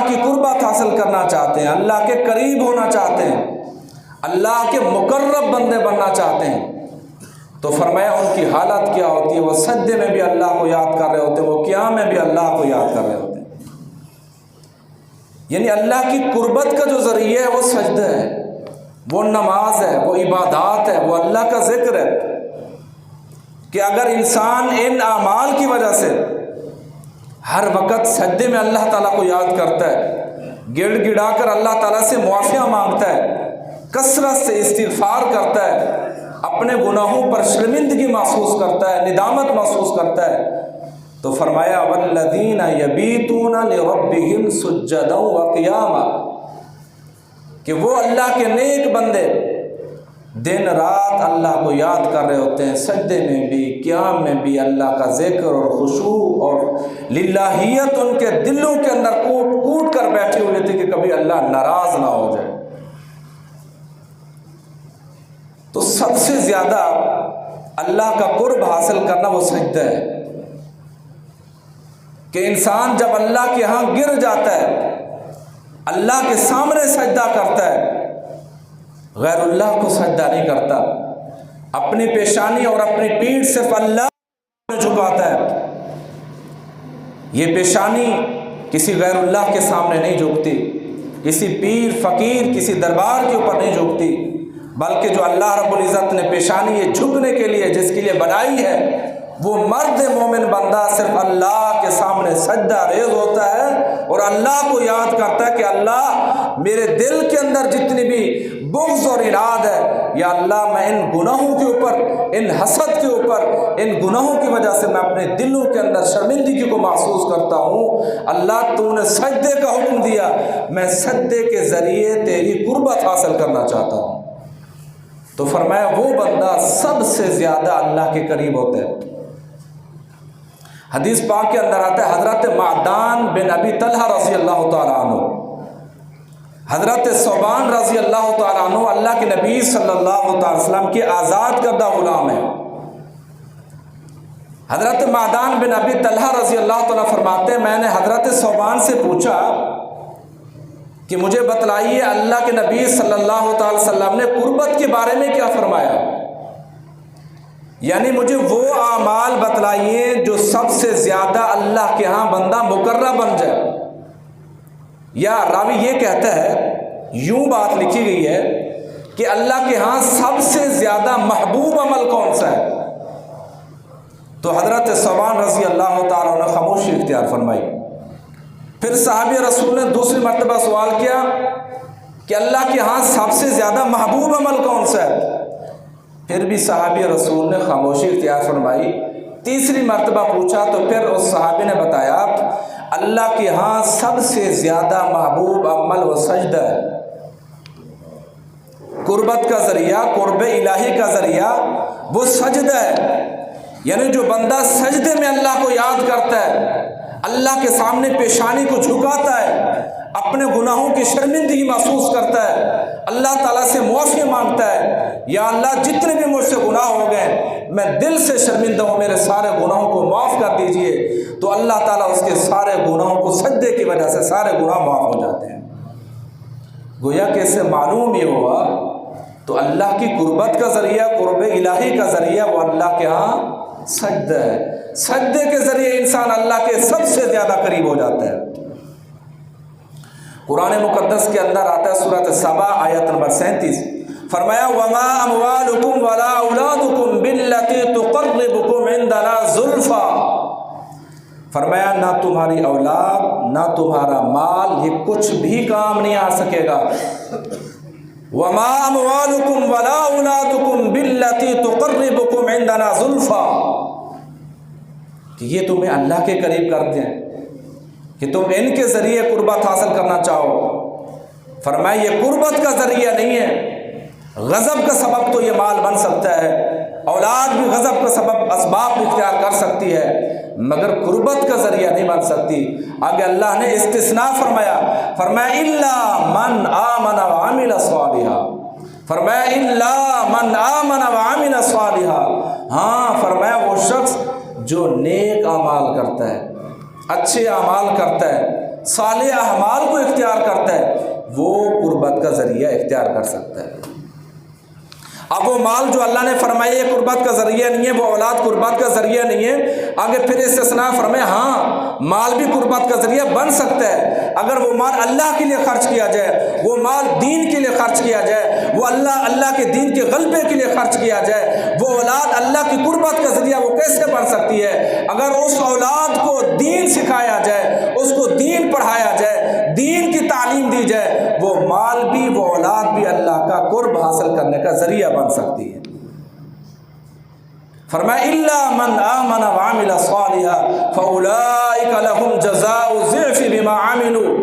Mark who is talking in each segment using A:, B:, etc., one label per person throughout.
A: کی قربت حاصل کرنا چاہتے ہیں، اللہ کے قریب ہونا چاہتے ہیں، اللہ کے مقرب بندے بننا چاہتے ہیں، تو فرمایا ان کی حالت کیا ہوتی ہے؟ وہ سجدے میں بھی اللہ کو یاد کر رہے ہوتے ہیں، وہ قیام میں بھی اللہ کو یاد کر رہے ہوتے ہیں۔ یعنی اللہ کی قربت کا جو ذریعہ ہے وہ سجدہ ہے، وہ نماز ہے، وہ عبادات ہے، وہ اللہ کا ذکر ہے، کہ اگر انسان ان اعمال کی وجہ سے ہر وقت سجدے میں اللہ تعالیٰ کو یاد کرتا ہے، گڑ گڑا کر اللہ تعالیٰ سے معافیاں مانگتا ہے، کثرت سے استغفار کرتا ہے، اپنے گناہوں پر شرمندگی محسوس کرتا ہے، ندامت محسوس کرتا ہے، تو فرمایا والذین یبیتون لربہم سجدا وقیاما، کہ وہ اللہ کے نیک بندے دن رات اللہ کو یاد کر رہے ہوتے ہیں، سجدے میں بھی قیام میں بھی اللہ کا ذکر اور خشوع اور للہیت ان کے دلوں کے اندر کوٹ کوٹ کر بیٹھے ہوئے تھے کہ کبھی اللہ ناراض نہ ہو جائے۔ تو سب سے زیادہ اللہ کا قرب حاصل کرنا وہ سجدہ ہے، کہ انسان جب اللہ کے ہاں گر جاتا ہے، اللہ کے سامنے سجدہ کرتا ہے، غیر اللہ کو سجدہ نہیں کرتا، اپنی پیشانی اور اپنی پیٹھ صرف اللہ میں جھکاتا ہے۔ یہ پیشانی کسی غیر اللہ کے سامنے نہیں جھکتی، کسی پیر فقیر کسی دربار کے اوپر نہیں جھکتی، بلکہ جو اللہ رب العزت نے پیشانی یہ جھکنے کے لیے جس کے لیے بنائی ہے، وہ مرد مومن بندہ صرف اللہ کے سامنے سجدہ ریز ہوتا ہے اور اللہ کو یاد کرتا ہے کہ اللہ میرے دل کے اندر جتنی بھی بغض اور اراد ہے، یا اللہ میں ان گناہوں کے اوپر، ان حسد کے اوپر، ان گناہوں کی وجہ سے میں اپنے دلوں کے اندر شرمندگی کو محسوس کرتا ہوں، اللہ تو نے سجدے کا حکم دیا، میں سجدے کے ذریعے تیری قربت حاصل کرنا چاہتا ہوں۔ تو فرمایا وہ بندہ سب سے زیادہ اللہ کے قریب ہوتا ہے۔ حدیث پاک کے اندر آتا ہے حضرت معدان بن ابی طلحہ رضی اللہ تعالیٰ عنہ، حضرت ثوبان رضی اللہ تعالیٰ عنہ اللہ کے نبی صلی اللہ علیہ وسلم کے آزاد کردہ غلام ہیں۔ حضرت معدان بن ابی طلحہ رضی اللہ تعالیٰ فرماتے ہیں میں نے حضرت ثوبان سے پوچھا کہ مجھے بتلائیے اللہ کے نبی صلی اللہ علیہ وسلم نے قربت کے بارے میں کیا فرمایا، یعنی مجھے وہ اعمال بتلائیے جو سب سے زیادہ اللہ کے ہاں بندہ مقرب بن جائے۔ یا راوی یہ کہتا ہے، یوں بات لکھی گئی ہے کہ اللہ کے ہاں سب سے زیادہ محبوب عمل کون سا ہے؟ تو حضرت ثوبان رضی اللہ تعالیٰ عنہ خاموشی اختیار فرمائی۔ پھر صحابی رسول نے دوسری مرتبہ سوال کیا کہ اللہ کے ہاں سب سے زیادہ محبوب عمل کون سا ہے؟ پھر بھی صحابی رسول نے خاموشی اختیار فرمائی۔ تیسری مرتبہ پوچھا تو پھر اس صحابی نے بتایا اللہ کے ہاں سب سے زیادہ محبوب عمل و سجدہ ہے۔ قربت کا ذریعہ، قرب الہی کا ذریعہ وہ سجدہ ہے، یعنی جو بندہ سجدے میں اللہ کو یاد کرتا ہے، اللہ کے سامنے پیشانی کو جھکاتا ہے، اپنے گناہوں کی شرمندگی محسوس کرتا ہے، اللہ تعالیٰ سے معافی مانگتا ہے، یا اللہ جتنے بھی مجھ سے گناہ ہو گئے میں دل سے شرمندہ ہوں، میرے سارے گناہوں کو معاف کر دیجئے، تو اللہ تعالیٰ اس کے سارے گناہوں کو سجدے کی وجہ سے سارے گناہ معاف ہو جاتے ہیں۔ گویا کہ اس سے معلوم یہ ہوا تو اللہ کی قربت کا ذریعہ، قرب الہی کا ذریعہ وہ اللہ کے ہاں سجدہ ہے۔ سجدے کے ذریعے انسان اللہ کے سب سے زیادہ قریب ہو جاتا ہے۔ قرآن مقدس کے اندر آتا ہے سورۃ سبا آیت نمبر 37، فرمایا وما اموالکم ولا اولادکم باللتی تقربکم عندنا زلفا، فرمایا نہ تمہاری اولاد نہ تمہارا مال یہ کچھ بھی کام نہیں آ سکے گا۔ وما اموالکم ولا اولادکم باللتی تقربکم عندنا زلفا، کہ یہ تمہیں اللہ کے قریب کرتے ہیں کہ تم ان کے ذریعے قربت حاصل کرنا چاہو۔ فرمایا یہ قربت کا ذریعہ نہیں ہے، غضب کا سبب تو یہ مال بن سکتا ہے، اولاد بھی غضب کا سبب اسباب اختیار کر سکتی ہے، مگر قربت کا ذریعہ نہیں بن سکتی۔ آگے اللہ نے استثناء فرمایا الا من آمن وعمل صالحا، فرمایا الا من آمن وعمل صالحا، ہاں فرمایا وہ شخص جو نیک اعمال کرتا ہے، اچھے اعمال کرتا ہے، صالح اعمال کو اختیار کر سکتا ہے۔ اب وہ مال جو اللہ نے فرمایا یہ قربت کا ذریعہ نہیں ہے، وہ اولاد قربت کا ذریعہ نہیں ہے، آگے پھر استثناء فرمایا ہاں مال بھی قربت کا ذریعہ بن سکتا ہے اگر وہ مال اللہ کے لیے خرچ کیا جائے، وہ مال دین کے لیے خرچ کیا جائے، وہ اللہ کے دین کے غلبے کے لیے خرچ کیا جائے۔ وہ اولاد اللہ کی قربت کا ذریعہ وہ کیسے بن سکتی ہے؟ اگر اس اولاد کو دین سکھایا جائے، اس کو دین پڑھایا جائے، دین کی تعلیم دی جائے، وہ مال بھی وہ اولاد بھی اللہ کا قرب حاصل کرنے کا ذریعہ بن سکتی ہے۔ فرمایا الا من آمن وعمل صالحا فاولئک لهم جزاء الضعف بما عملوا،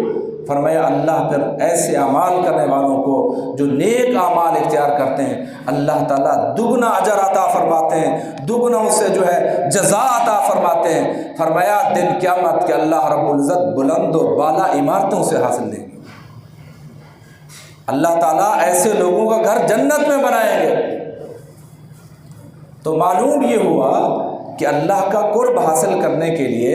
A: فرمایا اللہ پھر ایسے اعمال کرنے والوں کو جو نیک اعمال اختیار کرتے ہیں اللہ تعالیٰ دگنا اجر عطا فرماتے ہیں، دگنا اسے جو ہے جزا عطا فرماتے ہیں۔ فرمایا دن قیامت کے اللہ رب العزت بلند و بالا عمارتوں سے حاصل دیں گے، اللہ تعالیٰ ایسے لوگوں کا گھر جنت میں بنائیں گے۔ تو معلوم یہ ہوا کہ اللہ کا قرب حاصل کرنے کے لیے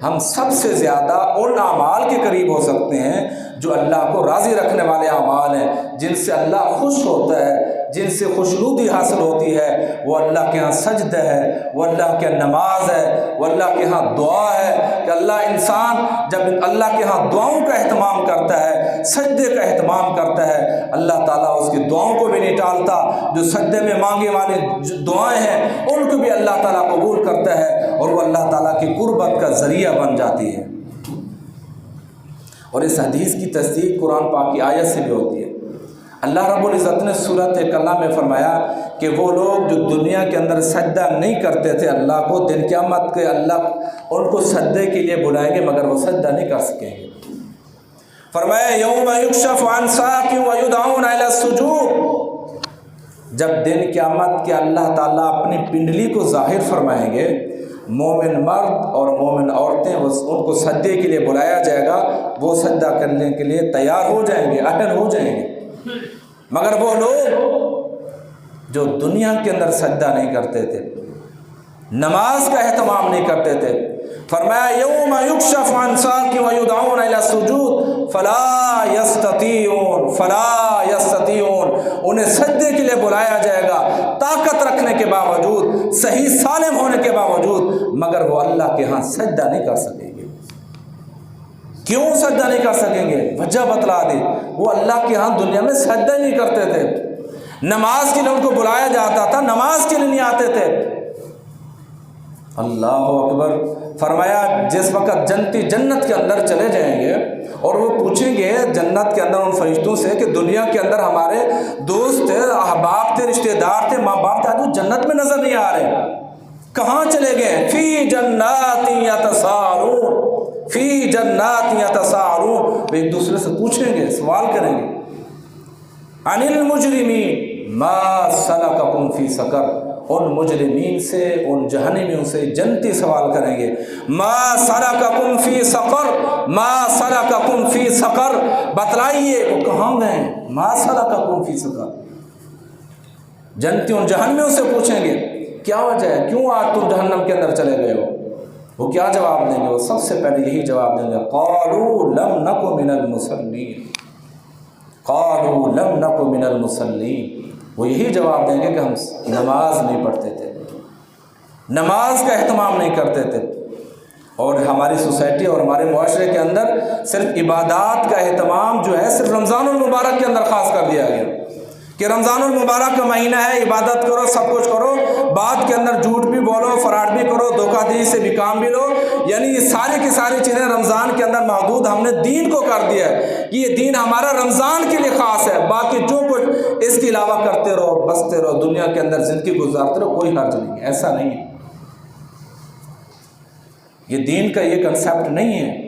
A: ہم سب سے زیادہ ان اعمال کے قریب ہو سکتے ہیں جو اللہ کو راضی رکھنے والے اعمال ہیں، جن سے اللہ خوش ہوتا ہے، جن سے خوشنودی حاصل ہوتی ہے۔ وہ اللہ کے ہاں سجدہ ہے، وہ اللہ کے نماز ہے، وہ اللہ کے ہاں دعا ہے کہ انسان جب اللہ کے ہاں دعاؤں کا اہتمام کرتا ہے، سجدے کا اہتمام کرتا ہے، اللہ تعالیٰ اس کی دعاؤں کو بھی نہیں ٹالتا۔ جو سجدے میں مانگے والی دعائیں ہیں ان کو بھی اللہ تعالیٰ قبول کرتا ہے اور وہ اللہ تعالیٰ کی قربت کا ذریعہ بن جاتی ہے۔ اور اس حدیث کی تصدیق قرآن پاک کی آیت سے بھی ہوتی ہے۔ اللہ رب العزت نے سورۃ کلام میں فرمایا کہ وہ لوگ جو دنیا کے اندر سجدہ نہیں کرتے تھے اللہ کو، دن قیامت کے اللہ ان کو سجدے کے لیے بلائیں گے مگر وہ سجدہ نہیں کر سکیں گے۔ فرمایا یوم یکشف عن ساق ویدعون الی السجود، جب دن قیامت کے اللہ تعالیٰ اپنی پنڈلی کو ظاہر فرمائیں گے، مومن مرد اور مومن عورتیں ان کو سجدے کے لیے بلایا جائے گا، وہ سجدہ کرنے کے لیے تیار ہو جائیں گے، اہل ہو جائیں گے۔ مگر وہ لوگ جو دنیا کے اندر سجدہ نہیں کرتے تھے، نماز کا اہتمام نہیں کرتے تھے، فرمایا یوم یکشف عن ساق ویدعون الی السجود فلا یستطیعون، انہیں سجدے کے لیے بلایا جائے گا طاقت رکھنے کے باوجود، صحیح سالم ہونے کے باوجود، مگر وہ اللہ کے ہاں سجدہ نہیں کر سکیں گے۔ کیوں سجدہ نہیں کر سکیں گے؟ وجہ بتلا دی، وہ اللہ کے ہاں دنیا میں سجدہ نہیں کرتے تھے، نماز کے لیے ان کو بلایا جاتا تھا، نماز کے لیے نہیں آتے تھے۔ اللہ اکبر۔ فرمایا جس وقت جنتی جنت کے اندر چلے جائیں گے اور وہ پوچھیں گے جنت کے اندر ان فرشتوں سے کہ دنیا کے اندر ہمارے دوست تھے، احباب تھے، رشتہ دار تھے، ماں باپ تھے، آج وہ جنت میں نظر نہیں آ رہے، کہاں چلے گئے؟ فی جنات یتساءلون، فی جنات یتساءلون، وہ ایک دوسرے سے پوچھیں گے، سوال کریں گے، عن المجرمین ما سلککم فی سقر، ان مجرمین سے، ان جہنمیوں سے جنتی سوال کریں گے، ما سلککم فی سقر، ما سلککم فی سقر، بتلائیے وہ کہاں گئے، ما سلککم فی سقر، جنتی ان جہنمیوں سے پوچھیں گے کیا وجہ ہے، کیوں آج تم جہنم کے اندر چلے گئے ہو؟ وہ کیا جواب دیں گے؟ وہ سب سے پہلے یہی جواب دیں گے، قالوا لم نک من المصلین، قالوا لم نک من المصلین، وہ یہی جواب دیں گے کہ ہم نماز نہیں پڑھتے تھے، نماز کا اہتمام نہیں کرتے تھے۔ اور ہماری سوسائٹی اور ہمارے معاشرے کے اندر صرف عبادات کا اہتمام جو ہے صرف رمضان المبارک کے اندر خاص کر دیا گیا کہ رمضان المبارک کا مہینہ ہے، عبادت کرو، سب کچھ کرو، بعد کے اندر جھوٹ بھی بولو، فراڈ بھی کرو، دھوکہ دہی سے بھی کام بھی لو، یعنی یہ ساری کی ساری چیزیں رمضان کے اندر محدود ہم نے دین کو کر دیا ہے کہ یہ دین ہمارا رمضان کے لیے خاص ہے، باقی جو کچھ اس کے علاوہ کرتے رہو، بستے رہو، دنیا کے اندر زندگی گزارتے رہو، کوئی حرج نہیں ہے، ایسا نہیں ہے، یہ دین کا یہ کنسیپٹ نہیں ہے۔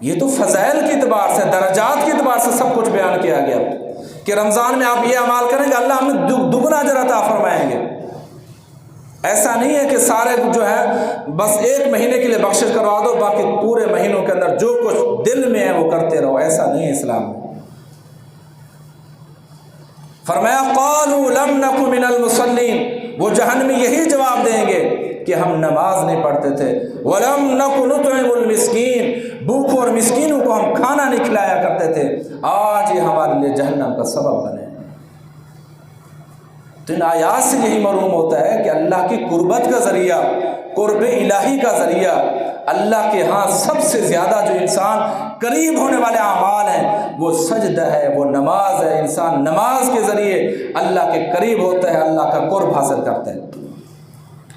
A: یہ تو فضائل کے اعتبار سے، درجات کے اعتبار سے سب کچھ بیان کیا گیا کہ رمضان میں آپ یہ اعمال کریں گے اللہ ہمیں دگنا اجر عطا فرمائیں گے۔ ایسا نہیں ہے کہ سارے جو ہے بس ایک مہینے کے لیے بخشش کروا دو، باقی پورے مہینوں کے اندر جو کچھ دل میں ہے وہ کرتے رہو، ایسا نہیں ہے اسلام میں۔ فرمایا قالوا لم نک من المصلین، وہ جہنمی یہی جواب دیں گے کہ ہم نماز نہیں پڑھتے تھے، وَلَمْ نَكُ نُطْعِمُ الْمِسْكِينَ، بھوکوں اور مسکینوں کو ہم کھانا نہیں کھلایا کرتے کرتے تھے آج یہ ہمارے لیے جہنم کا سبب بنے۔ تو ان آیات سے یہی معلوم ہوتا ہے کہ اللہ کی قربت کا ذریعہ، قرب الہی کا ذریعہ، اللہ کے ہاں سب سے زیادہ جو انسان قریب ہونے والے اعمال ہیں وہ سجدہ ہے، وہ نماز ہے۔ انسان نماز کے ذریعے اللہ کے قریب ہوتا ہے، اللہ کا قرب حاصل کرتا ہے۔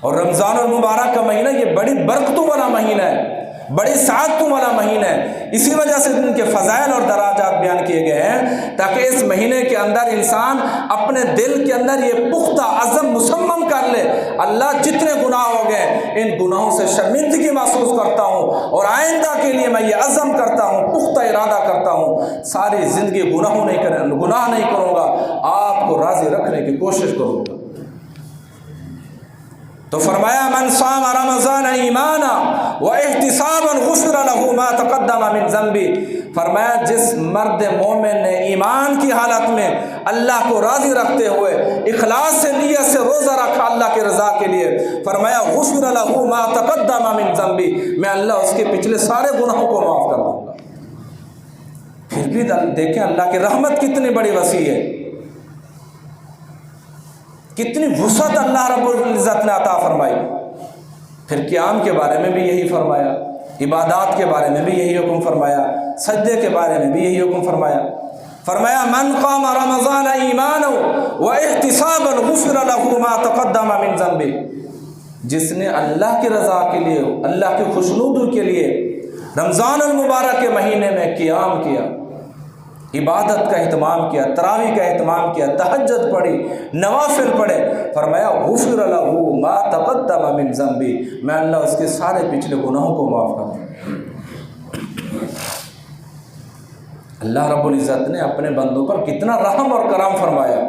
A: اور رمضان المبارک کا مہینہ یہ بڑی برکتوں والا مہینہ ہے، بڑی سعادتوں والا مہینہ ہے۔ اسی وجہ سے ان کے فضائل اور دراجات بیان کیے گئے ہیں تاکہ اس مہینے کے اندر انسان اپنے دل کے اندر یہ پختہ عزم مصمم کر لے، اللہ جتنے گناہ ہو گئے ان گناہوں سے شرمندگی محسوس کرتا ہوں اور آئندہ کے لیے میں یہ عزم کرتا ہوں، پختہ ارادہ کرتا ہوں ساری زندگی گناہ نہیں کروں گا، آپ کو راضی رکھنے کی کوشش کروں گا۔ تو فرمایا من صام رمضان ایمانا واحتسابا غفر له ما تقدم من ذنبی، فرمایا جس مرد مومن نے ایمان کی حالت میں اللہ کو راضی رکھتے ہوئے اخلاص سے نیت سے روزہ رکھا اللہ کی رضا کے لیے، فرمایا غفر له ما تقدم من ذنبی، میں اللہ اس کے پچھلے سارے گناہوں کو معاف کر دوں گا۔ پھر بھی دیکھیں اللہ کی رحمت کتنی بڑی وسیع ہے، کتنی وسعت اللہ رب العزت نے عطا فرمائی۔ پھر قیام کے بارے میں بھی یہی فرمایا، عبادات کے بارے میں بھی یہی حکم فرمایا، سجدے کے بارے میں بھی یہی حکم فرمایا۔ فرمایا من قام رمضان ایمانا واحتسابا غفر له ما تقدم من ذنبه، جس نے اللہ کی رضا کے لیے، اللہ کی خوشنودی کے لیے رمضان المبارک کے مہینے میں قیام کیا، عبادت کا اہتمام کیا، تراویح کا اہتمام کیا، تہجد پڑھی، نوافل پڑھے، فرمایا غفر له ما تقدم من ذنبی، میں اللہ اس کے سارے پچھلے گناہوں کو معاف کر دوں۔ اللہ رب العزت نے اپنے بندوں پر کتنا رحم اور کرم فرمایا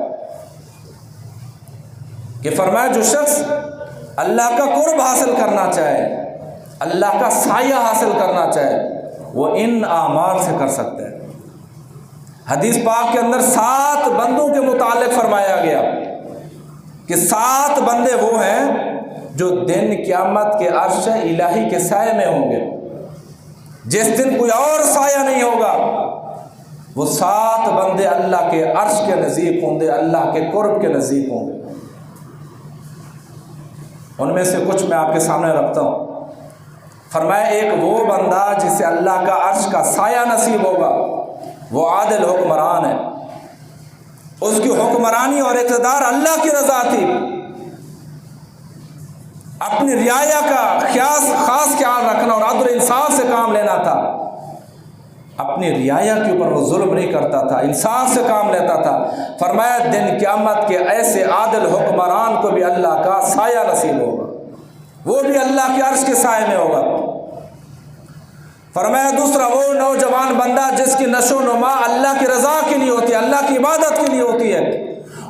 A: کہ فرمایا جو شخص اللہ کا قرب حاصل کرنا چاہے، اللہ کا سایہ حاصل کرنا چاہے، وہ ان اعمال سے کر سکتا ہے۔ حدیث پاک کے اندر 7 بندوں کے متعلق فرمایا گیا کہ 7 بندے وہ ہیں جو دن قیامت کے عرش الہی کے سائے میں ہوں گے، جس دن کوئی اور سایہ نہیں ہوگا۔ وہ 7 بندے اللہ کے عرش کے نزدیک ہوں گے، اللہ کے قرب کے نزدیک ہوں گے۔ ان میں سے کچھ میں آپ کے سامنے رکھتا ہوں۔ فرمایا ایک وہ بندہ جسے اللہ کا عرش کا سایہ نصیب ہوگا، وہ عادل حکمران ہے، اس کی حکمرانی اور اقتدار اللہ کی رضا تھی، اپنی رعایا کا خاص خیال رکھنا اور عدل انصاف سے کام لینا تھا، اپنی رعایا کے اوپر وہ ظلم نہیں کرتا تھا، انصاف سے کام لیتا تھا۔ فرمایا دن قیامت کے ایسے عادل حکمران کو بھی اللہ کا سایہ نصیب ہوگا، وہ بھی اللہ کے عرش کے سائے میں ہوگا۔ فرمایا دوسرا وہ نوجوان بندہ جس کی نشو و نما اللہ کی رضا کے لیے ہوتی ہے، اللہ کی عبادت کے لیے ہوتی ہے،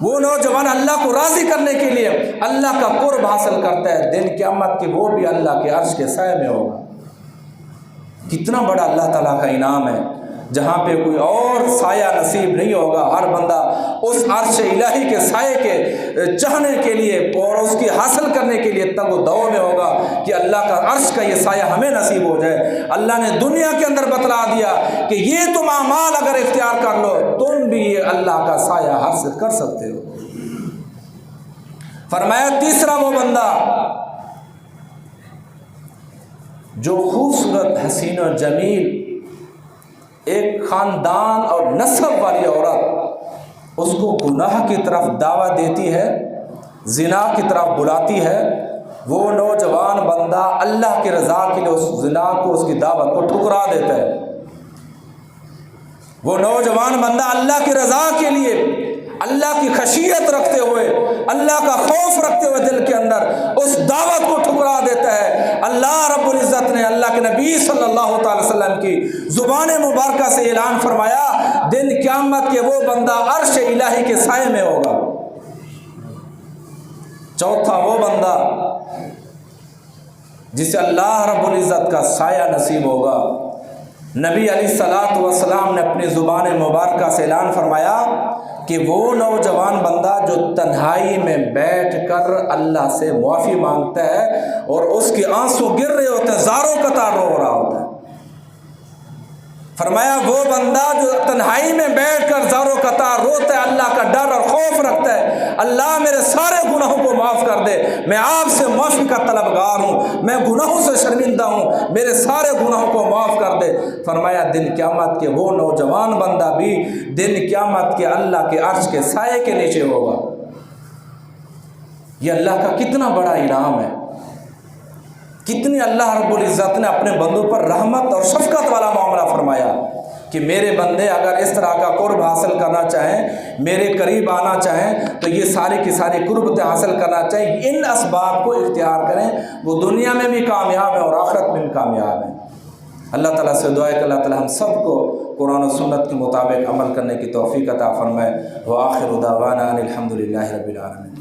A: وہ نوجوان اللہ کو راضی کرنے کے لیے اللہ کا قرب حاصل کرتا ہے، دن قیامت کے وہ بھی اللہ کے عرش کے سائے میں ہوگا۔ کتنا بڑا اللہ تعالیٰ کا انعام ہے، جہاں پہ کوئی اور سایہ نصیب نہیں ہوگا، ہر بندہ اس عرش الہی کے سائے کے چاہنے کے لیے اور اس کی حاصل کرنے کے لیے تگ و دو میں ہوگا کہ اللہ کا عرش کا یہ سایہ ہمیں نصیب ہو جائے۔ اللہ نے دنیا کے اندر بتلا دیا کہ یہ تم اعمال اگر اختیار کر لو تم بھی یہ اللہ کا سایہ حاصل کر سکتے ہو۔ فرمایا تیسرا وہ بندہ جو خوبصورت حسین و جمیل ایک خاندان اور نسب والی عورت اس کو گناہ کی طرف دعوت دیتی ہے، زنا کی طرف بلاتی ہے، وہ نوجوان بندہ اللہ کی رضا کے لیے اس زنا کو، اس کی دعوت کو ٹھکرا دیتا ہے۔ وہ نوجوان بندہ اللہ کی رضا کے لیے، اللہ کی خشیت رکھتے ہوئے، اللہ کا خوف رکھتے ہوئے دل کے اندر اس دعوت کو ٹھکرا دیتا ہے۔ اللہ رب العزت نے اللہ کے نبی صلی اللہ تعالی وسلم کی زبان مبارکہ سے اعلان فرمایا دن قیامت کے وہ بندہ عرش الہی کے سائے میں ہوگا۔ چوتھا وہ بندہ جسے اللہ رب العزت کا سایہ نصیب ہوگا، نبی علیہ الصلوۃ والسلام نے اپنی زبان مبارکہ سے اعلان فرمایا کہ وہ نوجوان بندہ جو تنہائی میں بیٹھ کر اللہ سے معافی مانگتا ہے اور اس کے آنسو گر رہے ہوتے ہیں، زاروں قطار رو رہا ہوتا ہے، فرمایا وہ بندہ جو تنہائی میں بیٹھ کر زار و قطار روتا ہے، اللہ کا ڈر اور خوف رکھتا ہے، اللہ میرے سارے گناہوں کو معاف کر دے، میں آپ سے معافی کا طلبگار ہوں، میں گناہوں سے شرمندہ ہوں، میرے سارے گناہوں کو معاف کر دے، فرمایا دن قیامت کے وہ نوجوان بندہ بھی دن قیامت کے اللہ کے عرش کے سائے کے نیچے ہوگا۔ یہ اللہ کا کتنا بڑا انعام ہے، کتنی اللہ رب العزت نے اپنے بندوں پر رحمت اور شفقت والا معاملہ فرمایا کہ میرے بندے اگر اس طرح کا قرب حاصل کرنا چاہیں، میرے قریب آنا چاہیں، تو یہ ساری کی ساری قربتیں حاصل کرنا چاہیں، ان اسباب کو اختیار کریں، وہ دنیا میں بھی کامیاب ہیں اور آخرت میں بھی کامیاب ہیں۔ اللہ تعالیٰ سے دعا ہے کہ اللہ تعالیٰ ہم سب کو قرآن و سنت کے مطابق عمل کرنے کی توفیق عطا فرمائے۔ وآخر دعوانا ان الحمد للہ رب العالمین۔